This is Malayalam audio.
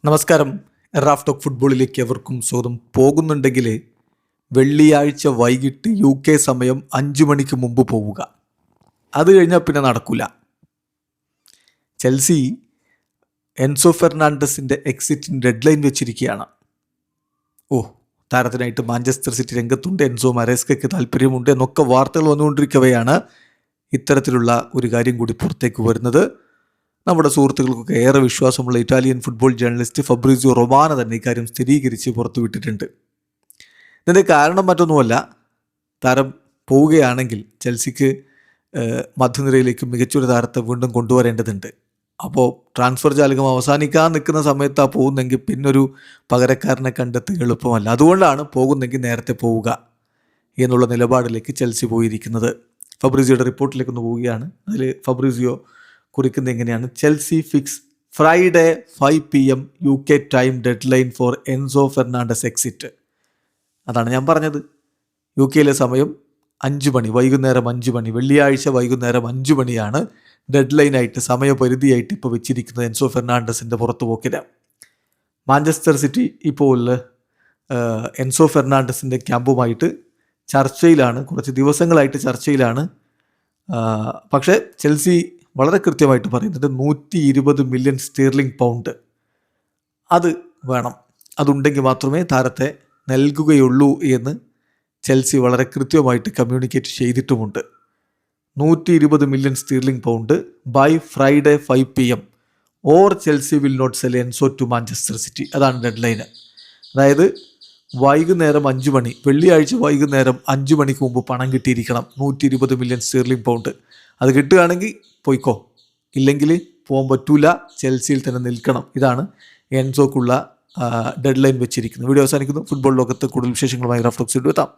നമസ്കാരം. റാഫ് ടോക്ക് ഫുട്ബോളിലേക്ക് എവർക്കും സ്വാഗതം. പോകുന്നുണ്ടെങ്കിൽ വെള്ളിയാഴ്ച വൈകിട്ട് UK സമയം 5 മണിക്ക് മുമ്പ് പോവുക. അത് കഴിഞ്ഞാൽ പിന്നെ നടക്കില്ല. ചെൽസി എൻസോ ഫെർണാണ്ടസിൻ്റെ എക്സിറ്റിന് ഡെഡ് ലൈൻ വെച്ചിരിക്കുകയാണ്. താരത്തിനായിട്ട് മാഞ്ചസ്റ്റർ സിറ്റി രംഗത്തുണ്ട്, എൻസോ മരേസ്കയ്ക്ക് താല്പര്യമുണ്ട് എന്നൊക്കെ വാർത്തകൾ വന്നുകൊണ്ടിരിക്കവെയാണ് ഇത്തരത്തിലുള്ള ഒരു കാര്യം കൂടി പുറത്തേക്ക് വരുന്നത്. നമ്മുടെ സുഹൃത്തുക്കൾക്കൊക്കെ ഏറെ വിശ്വാസമുള്ള Italian football journalist Fabricio Romano തന്നെ ഇക്കാര്യം സ്ഥിരീകരിച്ച് പുറത്തുവിട്ടിട്ടുണ്ട്. ഇതിൻ്റെ കാരണം മറ്റൊന്നുമല്ല, താരം പോവുകയാണെങ്കിൽ ചെൽസിക്ക് മധ്യനിരയിലേക്ക് മികച്ചൊരു താരത്തെ വീണ്ടും കൊണ്ടുവരേണ്ടതുണ്ട്. അപ്പോൾ ട്രാൻസ്ഫർ ജാലകം അവസാനിക്കാൻ നിൽക്കുന്ന സമയത്താണ് പോകുന്നെങ്കിൽ പിന്നൊരു പകരക്കാരനെ കണ്ടെത്തുക എളുപ്പമല്ല. അതുകൊണ്ടാണ് പോകുന്നെങ്കിൽ നേരത്തെ പോവുക എന്നുള്ള നിലപാടിലേക്ക് ചെൽസി പോയിരിക്കുന്നത്. ഫബ്രീസിയോയുടെ റിപ്പോർട്ടിലേക്ക് ഒന്ന് പോവുകയാണ്. അതിൽ ഫബ്രീസിയോ കുറിക്കുന്നത് എങ്ങനെയാണ്: Chelsea fix Friday 5 PM UK time deadline for Enzo Fernandez exit. അതാണ് ഞാൻ പറഞ്ഞത്. UK സമയം 5 മണി, വൈകുന്നേരം 5 മണി, വെള്ളിയാഴ്ച വൈകുന്നേരം 5 മണിയാണ് ഡെഡ് ലൈനായിട്ട്, സമയപരിധിയായിട്ട് ഇപ്പോൾ വെച്ചിരിക്കുന്നത് എൻസോ ഫെർണാണ്ടസിൻ്റെ പുറത്തുപോക്കിന്. മാഞ്ചസ്റ്റർ സിറ്റി ഇപ്പോൾ എൻസോ ഫെർണാണ്ടസിൻ്റെ ക്യാമ്പുമായിട്ട് ചർച്ചയിലാണ്, കുറച്ച് ദിവസങ്ങളായിട്ട് ചർച്ചയിലാണ്. പക്ഷേ ചെൽസി വളരെ കൃത്യമായിട്ട് പറയുന്നത് 120 മില്യൺ സ്റ്റീർലിംഗ് പൗണ്ട് അത് വേണം, അതുണ്ടെങ്കിൽ മാത്രമേ താരത്തെ നൽകുകയുള്ളൂ എന്ന് ചെൽസി വളരെ കൃത്യമായിട്ട് കമ്മ്യൂണിക്കേറ്റ് ചെയ്തിട്ടുമുണ്ട്. 120 million sterling pound by Friday 5 PM or Chelsea will not sell Enzo to Manchester City. അതാണ് ഡെഡ് ലൈന്. അതായത് വൈകുന്നേരം 5 മണി, വെള്ളിയാഴ്ച വൈകുന്നേരം 5 മണിക്ക് മുമ്പ് പണം കിട്ടിയിരിക്കണം. 120 മില്യൺ സ്റ്റീർലിംഗ് പൗണ്ട് അത് കിട്ടുകയാണെങ്കിൽ പോയിക്കോ, ഇല്ലെങ്കിൽ പോകാൻ പറ്റൂല, ചെൽസിയിൽ തന്നെ നിൽക്കണം. ഇതാണ് എൻസോക്കുള്ള ഡെഡ് ലൈൻ വെച്ചിരിക്കുന്നത്. വീഡിയോ അവസാനിക്കുന്നു. ഫുട്ബോൾ ലോകത്ത് കൂടുതൽ വിശേഷങ്ങളുമായി റാഫ് ടോക്സിൽ എത്താം.